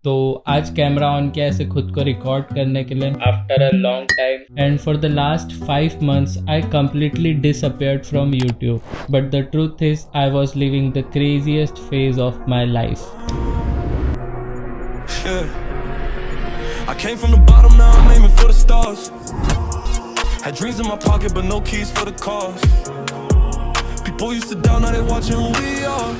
तो आज camera on किया ऐसे खुद को रिकॉर्ड करने के लिए after a long time and for the last 5 months I completely disappeared from YouTube. But the truth is I was living the craziest phase of my life. Yeah. I came from the bottom, now I'm aiming for the stars. Had dreams in my pocket, but no keys for the cars. People used to doubt, now they watching who we are.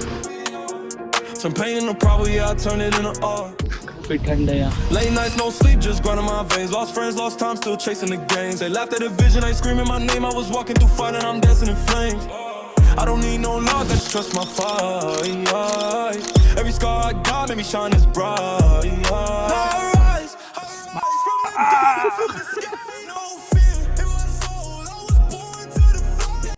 Some pain in the problem, yeah, I turn it into art. काफी ठंड है यहाँ. Late nights, no sleep, just grinding my veins. Lost friends, lost time, still chasing the gains. They laughed at the vision, ain't screaming my name. I was walking through fire and I'm dancing in flames. I don't need no luck, I just trust my fight. Every scar I got made me shine as bright. I rise from the depths of the sky. No fear in my soul, I was born to defy.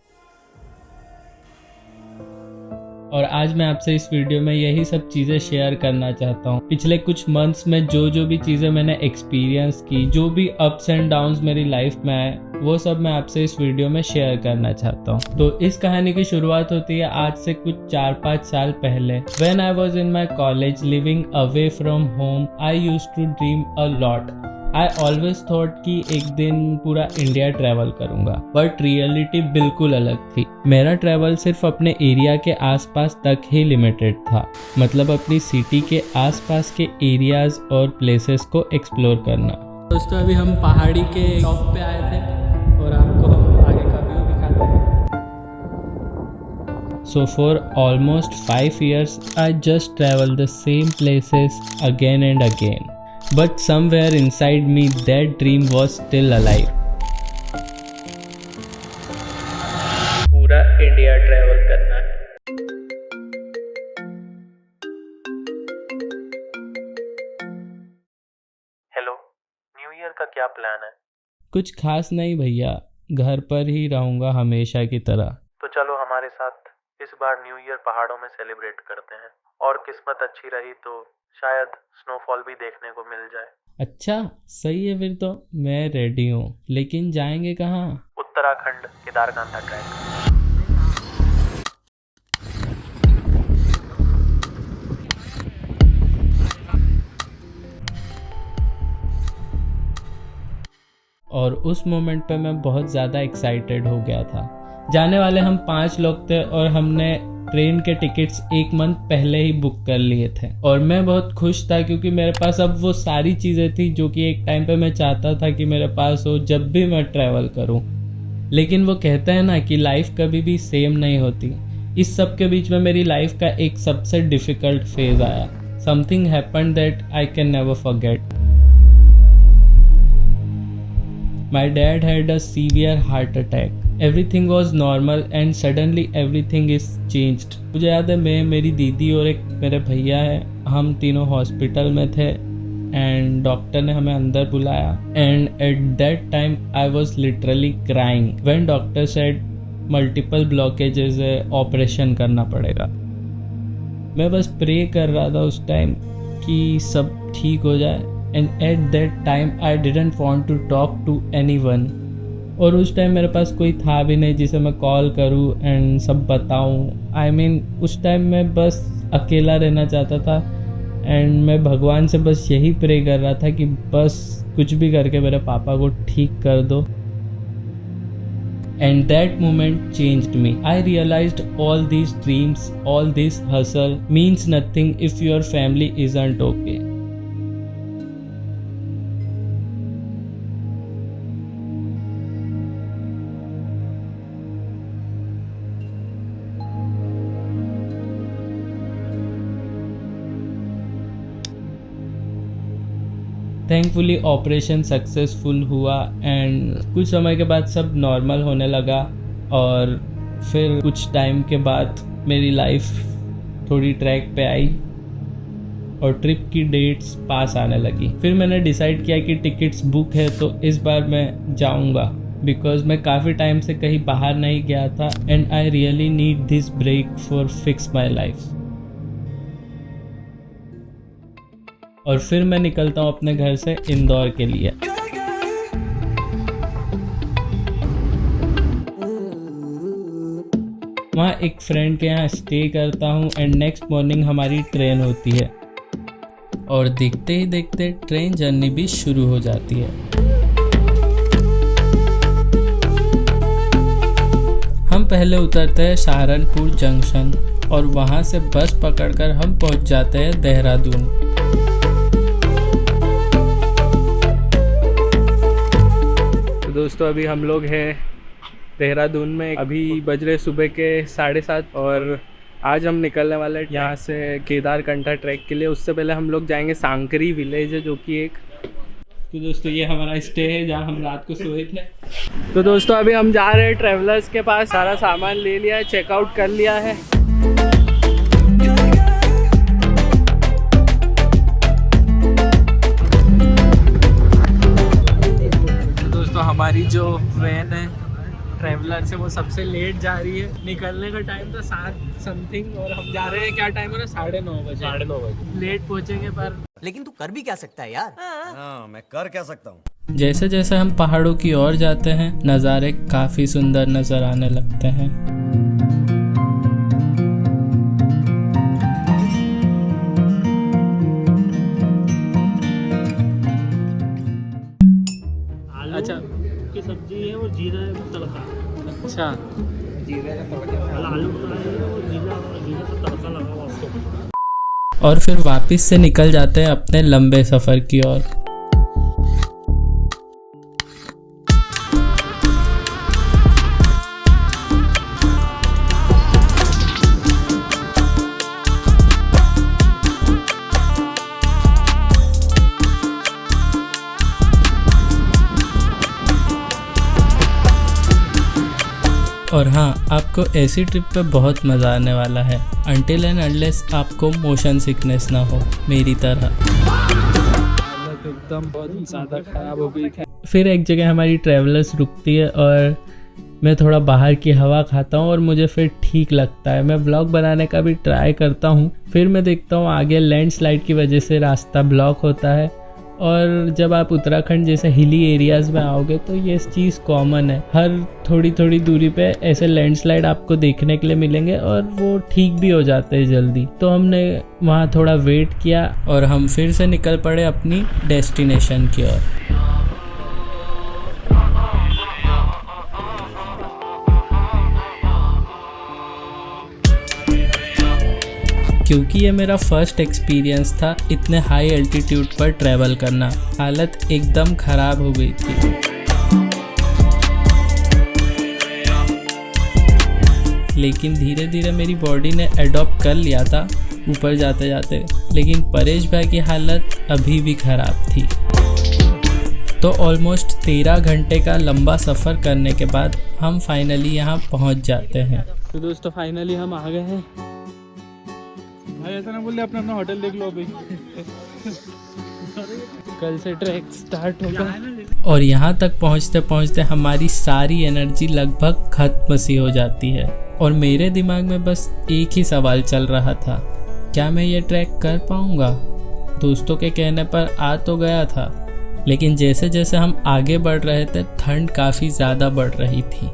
और आज मैं आपसे इस video में यही सब चीज़ें share करना चाहता हूँ. पिछले कुछ मंथ्स में जो भी चीज़ें मैंने एक्सपीरियंस की, जो भी अप्स एंड डाउन्स मेरी लाइफ में आए, वो सब मैं आपसे इस वीडियो में शेयर करना चाहता हूँ. तो इस कहानी की शुरुआत होती है आज से कुछ 4-5 साल पहले. When I was in my college living away from home, I used to dream a lot. I always thought कि एक दिन पूरा इंडिया ट्रैवल करूँगा, बट रियलिटी बिल्कुल अलग थी. मेरा ट्रैवल सिर्फ अपने एरिया के आसपास तक ही लिमिटेड था, मतलब अपनी सिटी के आसपास के एरियाज और प्लेसेस को एक्सप्लोर करना. दोस्तों अभी हम पहाड़ी के टॉप पे आए थे और आपको आगे का व्यू दिखाते हैं. So for almost 5 years I just traveled the same places again and again. But somewhere inside me that dream was still alive. पूरा इंडिया ट्रैवल करना है. हेलो, न्यू ईयर का क्या प्लान है? कुछ खास नहीं भैया, घर पर ही रहूँगा हमेशा की तरह. तो चलो हमारे साथ इस बार न्यू ईयर पहाड़ों में सेलिब्रेट करते हैं, और किस्मत अच्छी रही तो शायद स्नोफॉल भी देखने को मिल जाए. अच्छा सही है, फिर तो मैं रेडी हूँ. लेकिन जाएंगे कहाँ? उत्तराखंड केदारकांठा ट्रैक. और उस मोमेंट पे मैं बहुत ज़्यादा एक्साइटेड हो गया था. जाने वाले हम 5 लोग थे और हमने ट्रेन के टिकट्स 1 मंथ पहले ही बुक कर लिए थे. और मैं बहुत खुश था क्योंकि मेरे पास अब वो सारी चीज़ें थी जो कि एक टाइम पे मैं चाहता था कि मेरे पास हो जब भी मैं ट्रैवल करूं. लेकिन वो कहते हैं ना कि लाइफ कभी भी सेम नहीं होती. इस सब के बीच में मेरी लाइफ का एक सबसे डिफ़िकल्ट फेज़ आया. Something happened that I can never forget. My dad had a severe heart attack. Everything was normal and suddenly everything is changed. मुझे याद है मैं, मेरी दीदी और एक मेरे भैया है, हम तीनों हॉस्पिटल में थे एंड डॉक्टर ने हमें अंदर बुलाया. And at that time I was literally crying when doctor said multiple blockages है, ऑपरेशन करना पड़ेगा. मैं बस प्रे कर रहा था उस टाइम कि सब ठीक हो जाए. And at that time I didn't want to talk to anyone. और उस टाइम मेरे पास कोई था भी नहीं जिसे मैं कॉल करूं एंड सब बताऊं. I mean उस टाइम मैं बस अकेला रहना चाहता था एंड मैं भगवान से बस यही प्रे कर रहा था कि बस कुछ भी करके मेरे पापा को ठीक कर दो. And that moment changed me. I realized all these dreams, all this hustle means nothing if your family isn't okay. Thankfully operation successful हुआ एंड कुछ समय के बाद सब नॉर्मल होने लगा. और फिर कुछ टाइम के बाद मेरी लाइफ थोड़ी ट्रैक पे आई और ट्रिप की डेट्स पास आने लगी. फिर मैंने डिसाइड किया कि टिकट्स बुक है तो इस बार मैं जाऊंगा, बिकॉज मैं काफ़ी टाइम से कहीं बाहर नहीं गया था and I really need this break for fix my life. और फिर मैं निकलता हूँ अपने घर से इंदौर के लिए. वहाँ एक फ्रेंड के यहाँ स्टे करता हूँ एंड नेक्स्ट मॉर्निंग हमारी ट्रेन होती है. और देखते ही देखते ट्रेन जर्नी भी शुरू हो जाती है। हम पहले उतरते हैं सहारनपुर जंक्शन और वहां से बस पकड़कर हम पहुंच जाते हैं देहरादून। तो दोस्तों अभी हम लोग हैं देहरादून में। अभी बज रहे सुबह के 7:30 और आज हम निकलने वाले हैं यहाँ से केदारकंठा ट्रैक के लिए। उससे पहले हम लोग जाएंगे सांकरी विलेज है जो कि एक। तो दोस्तों ये हमारा स्टे है जहाँ हम रात को सोए थे। तो दोस्तों अभी हम जा रहे हैं ट्रैवलर्स के पास। सारा सामान ले लिया है, चेकआउट कर लिया है। तो दोस्तों हमारी जो वैन है ट्रैवलर से वो सबसे लेट जा रही है। निकलने का टाइम था 7 समथिंग और हम जा रहे हैं, क्या टाइम है ना, 9:30 बजे। 9:30 बजे लेट पहुंचेंगे, पर लेकिन तू कर भी क्या सकता है यार। मैं कर क्या सकता हूँ। जैसे जैसे हम पहाड़ों की ओर जाते हैं नज़ारे काफ़ी सुंदर नज़र आने लगते हैं। अच्छा की सब्जी है वो जीरा तड़का। अच्छा आलू जीरा का तड़का लगा हुआ उसको। और फिर वापस से निकल जाते हैं अपने लंबे सफ़र की ओर। और हाँ, आपको ऐसी ट्रिप पे बहुत मज़ा आने वाला है अनटिल एंड अनलेस आपको मोशन सिकनेस ना हो मेरी तरह। एकदम बहुत ज़्यादा ख़राब हो गई थी। फिर एक जगह हमारी ट्रैवलर्स रुकती है और मैं थोड़ा बाहर की हवा खाता हूँ और मुझे फिर ठीक लगता है। मैं व्लॉग बनाने का भी ट्राई करता हूँ। फिर मैं देखता हूँ आगे लैंडस्लाइड की वजह से रास्ता ब्लॉक होता है। और जब आप उत्तराखंड जैसे हिली एरियाज़ में आओगे तो ये चीज़ कॉमन है। हर थोड़ी थोड़ी दूरी पे ऐसे लैंडस्लाइड आपको देखने के लिए मिलेंगे और वो ठीक भी हो जाते हैं जल्दी। तो हमने वहाँ थोड़ा वेट किया और हम फिर से निकल पड़े अपनी डेस्टिनेशन की ओर। क्योंकि ये मेरा फर्स्ट एक्सपीरियंस था इतने हाई एल्टीट्यूड पर ट्रैवल करना, हालत एकदम ख़राब हो गई थी। लेकिन धीरे धीरे मेरी बॉडी ने एडॉप्ट कर लिया था ऊपर जाते जाते। लेकिन परेश भाई की हालत अभी भी ख़राब थी। तो ऑलमोस्ट 13 घंटे का लंबा सफ़र करने के बाद हम फाइनली यहाँ पहुँच जाते हैं। तो दोस्तों फाइनली हम आ गए हैं। भाई ऐसा ना बोले, अपना होटल देख लो अभी। कल से ट्रैक स्टार्ट होगा और यहाँ तक पहुँचते पहुँचते हमारी सारी एनर्जी लगभग खत्म सी हो जाती है। और मेरे दिमाग में बस एक ही सवाल चल रहा था, क्या मैं ये ट्रैक कर पाऊँगा। दोस्तों के कहने पर आ तो गया था, लेकिन जैसे जैसे हम आगे बढ़ रहे थे ठंड काफ़ी ज़्यादा बढ़ रही थी।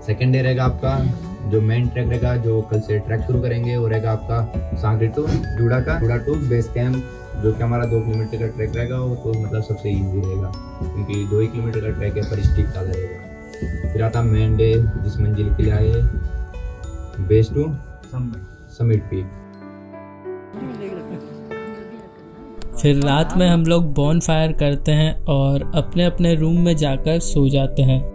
सेकेंड डे रहेगा आपका जो मेन ट्रैक रहेगा, जो कल से ट्रैक शुरू करेंगे वो रहेगा आपका सांकरी टू जूड़ा टू बेस कैंप, जो कि हमारा 2 किलोमीटर का ट्रैक रहेगा। वो तो मतलब सबसे इजी रहेगा क्योंकि 2 ही किलोमीटर का ट्रैक है, पर स्टिक ज़्यादा रहेगा। फिर आता मेन डे जिस मंजिल के लिए आए, बेस टू समिट पीक। फिर रात में हम लोग बॉन फायर करते हैं और अपने अपने रूम में जाकर सो जाते हैं।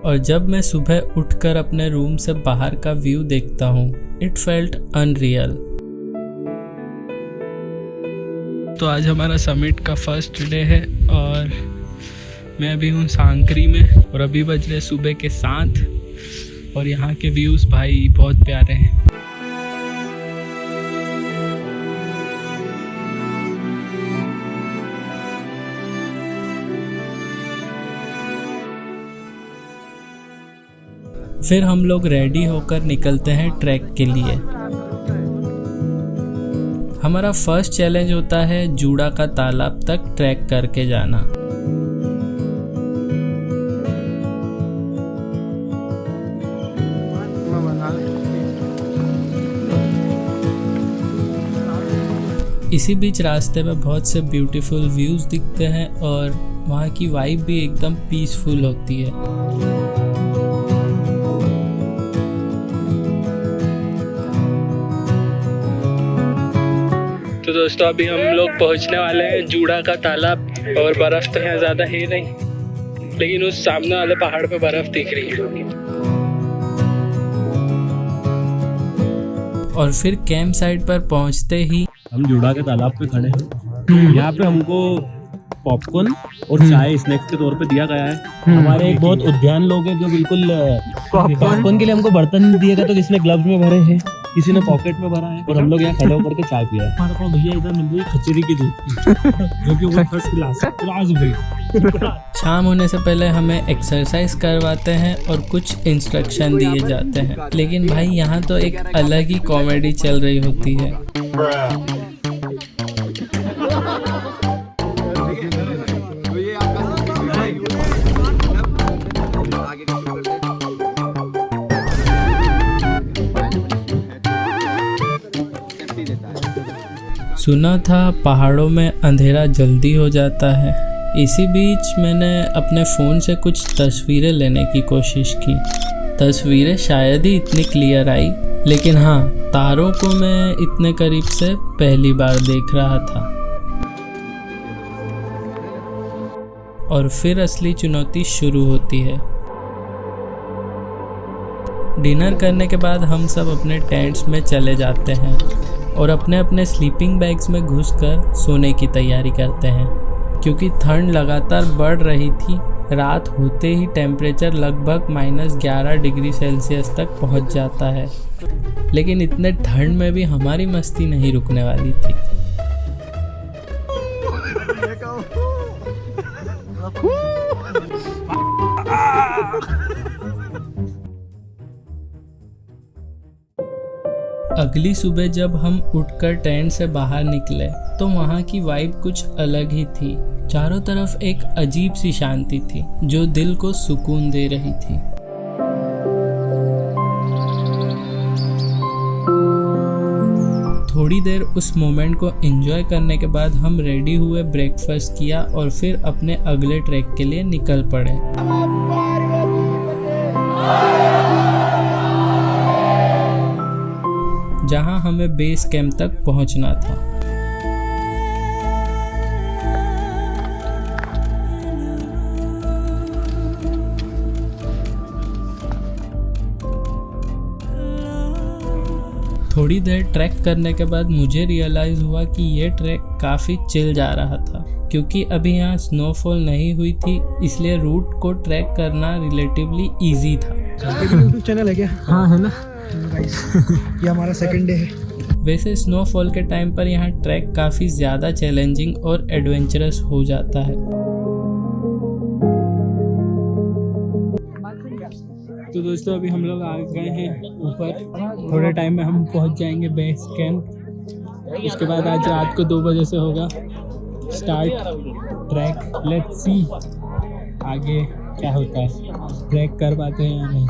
और जब मैं सुबह उठकर अपने रूम से बाहर का व्यू देखता हूँ, इट फेल्ट अनरियल। तो आज हमारा समिट का फर्स्ट डे है और मैं अभी हूँ सांकरी में और अभी बज रहे सुबह के 7 और यहाँ के व्यूज़ भाई बहुत प्यारे हैं। फिर हम लोग रेडी होकर निकलते हैं ट्रैक के लिए। हमारा फर्स्ट चैलेंज होता है जूड़ा का तालाब तक ट्रैक करके जाना। इसी बीच रास्ते में बहुत से ब्यूटीफुल व्यूज दिखते हैं और वहाँ की वाइब भी एकदम पीसफुल होती है। तो दोस्तों अभी हम लोग पहुंचने वाले हैं जूड़ा का तालाब और बर्फ़ तो यहाँ ज़्यादा है नहीं, लेकिन उस सामने वाले पहाड़ पे बर्फ़ दिख रही है। और फिर कैंप साइट पर पहुंचते ही हम जूड़ा के तालाब पे खड़े हैं। यहाँ पे हमको पॉपकॉर्न और चाय स्नैक्स के तौर पे दिया गया है। हमारे एक बहुत उद्यान लोग हैं जो बिल्कुल पॉपकॉर्न के लिए हमको बर्तन दिए गए, तो किसी ने ग्लव्स में भरे हैं, किसी ने पॉकेट में भरा है, और हम लोग यहाँ खड़े होकर के चाय पिया है। हमारे पास भैया इधर मिल रही है खचरी की दूध जो कि वो फर्स्ट क्लास भाई। शाम होने से पहले हमें एक्सरसाइज करवाते हैं और कुछ इंस्ट्रक्शन दिए जाते हैं, लेकिन भाई यहाँ तो एक अलग ही कॉमेडी चल रही होती है। सुना था पहाड़ों में अंधेरा जल्दी हो जाता है। इसी बीच मैंने अपने फ़ोन से कुछ तस्वीरें लेने की कोशिश की। तस्वीरें शायद ही इतनी क्लियर आई, लेकिन हाँ, तारों को मैं इतने करीब से पहली बार देख रहा था। और फिर असली चुनौती शुरू होती है। डिनर करने के बाद हम सब अपने टेंट्स में चले जाते हैं और अपने अपने स्लीपिंग बैग्स में घुसकर सोने की तैयारी करते हैं, क्योंकि ठंड लगातार बढ़ रही थी। रात होते ही टेम्परेचर लगभग -11 डिग्री सेल्सियस तक पहुंच जाता है, लेकिन इतने ठंड में भी हमारी मस्ती नहीं रुकने वाली थी। अगली सुबह जब हम उठकर टेंट से बाहर निकले तो वहाँ की वाइब कुछ अलग ही थी। चारों तरफ एक अजीब सी शांति थी जो दिल को सुकून दे रही थी। थोड़ी देर उस मोमेंट को एंजॉय करने के बाद हम रेडी हुए, ब्रेकफास्ट किया और फिर अपने अगले ट्रैक के लिए निकल पड़े। जहां हमें बेस कैंप तक पहुंचना था। थोड़ी देर ट्रैक करने के बाद मुझे रियलाइज़ हुआ कि ये ट्रैक काफ़ी चिल जा रहा था, क्योंकि अभी यहाँ स्नोफॉल नहीं हुई थी, इसलिए रूट को ट्रैक करना रिलेटिवली इजी था। यूट्यूब चैनल है क्या? हाँ है ना। ये हमारा सेकंड डे है। वैसे स्नोफॉल के टाइम पर यहाँ ट्रैक काफ़ी ज़्यादा चैलेंजिंग और एडवेंचरस हो जाता है। तो दोस्तों अभी हम लोग आ गए हैं ऊपर। थोड़े टाइम में हम पहुंच जाएंगे बेस कैंप। उसके बाद आज रात को 2 बजे से होगा स्टार्ट ट्रैक। लेट्स सी आगे क्या होता है, ट्रैक कर पाते हैं या नहीं।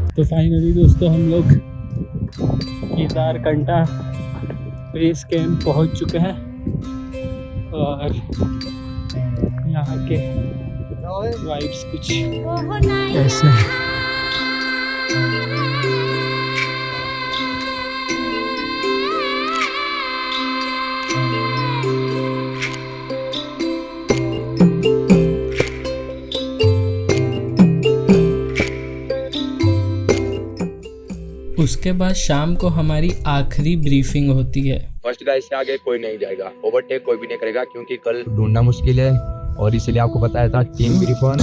तो फाइनली दोस्तों हम लोग केदारकंठा बेस कैंप पहुंच चुके हैं और यहाँ के वाइब्स कुछ ऐसे हैं। उसके बाद शाम को हमारी आखिरी ब्रीफिंग होती है। फर्स्ट गाइस से आगे कोई नहीं जाएगा, ओवरटेक कोई भी नहीं करेगा, क्योंकि कल ढूंढना मुश्किल है और इसलिए आपको बताया था टीम ब्रीफर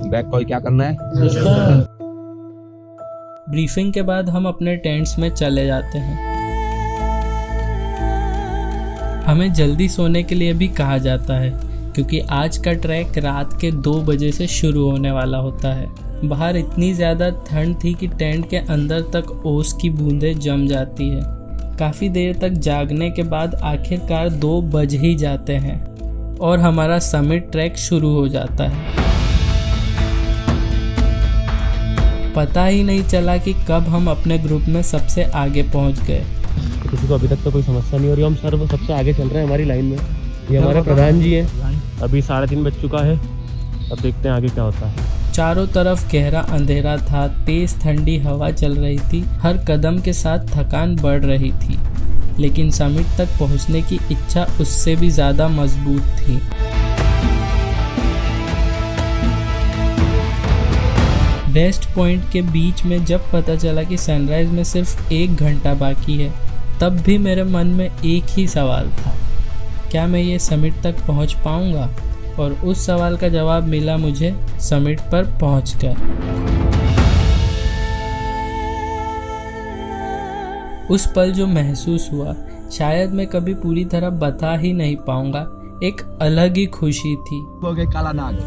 बैक कॉल क्या करना है। ब्रीफिंग के बाद हम अपने टेंट्स में चले जाते हैं। हमें जल्दी सोने के लिए भी कहा जाता है, क्योंकि आज का ट्रैक रात के 2 बजे से शुरू होने वाला होता है। बाहर इतनी ज़्यादा ठंड थी कि टेंट के अंदर तक ओस की बूंदें जम जाती है। काफ़ी देर तक जागने के बाद आखिरकार 2 बज ही जाते हैं और हमारा समिट ट्रैक शुरू हो जाता है। पता ही नहीं चला कि कब हम अपने ग्रुप में सबसे आगे पहुंच गए। किसी को अभी तक तो कोई समस्या नहीं हो रही, हम सर सबसे आगे चल रहे हैं हमारी लाइन में। ये हमारे प्रधान जी हैं। अभी 3:30 बज चुका है, अब देखते हैं आगे क्या होता है। चारों तरफ गहरा अंधेरा था, तेज ठंडी हवा चल रही थी, हर कदम के साथ थकान बढ़ रही थी, लेकिन समिट तक पहुंचने की इच्छा उससे भी ज़्यादा मजबूत थी। रेस्ट पॉइंट के बीच में जब पता चला कि सनराइज में सिर्फ 1 घंटा बाकी है, तब भी मेरे मन में एक ही सवाल था, क्या मैं ये समिट तक पहुंच पाऊंगा? और उस सवाल का जवाब मिला मुझे समिट पर पहुंचकर। उस पल जो महसूस हुआ शायद मैं कभी पूरी तरह बता ही नहीं पाऊंगा। एक अलग ही खुशी थी। हो गए काला नाग,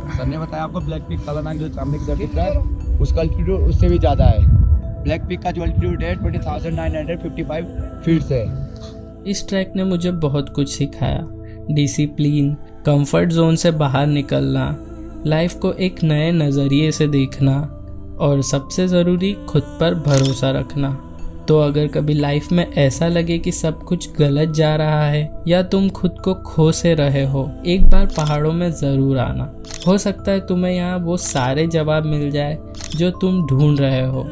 सर ने बताया आपको ब्लैक पिक काला नाग जो सामने की तरफ दिख रहा है उसका अल्टीट्यूड उससे भी ज़्यादा है। ब्लैक पिक का जो अल्टीट्यूड है 20,955 फीट है। इस ट्रैक ने मुझे बहुत कुछ सिखाया, डिसिप्लिन, कंफर्ट जोन से बाहर निकलना, लाइफ को एक नए नज़रिए से देखना और सबसे ज़रूरी खुद पर भरोसा रखना। तो अगर कभी लाइफ में ऐसा लगे कि सब कुछ गलत जा रहा है या तुम खुद को खो से रहे हो, एक बार पहाड़ों में ज़रूर आना। हो सकता है तुम्हें यहाँ वो सारे जवाब मिल जाए जो तुम ढूंढ रहे हो।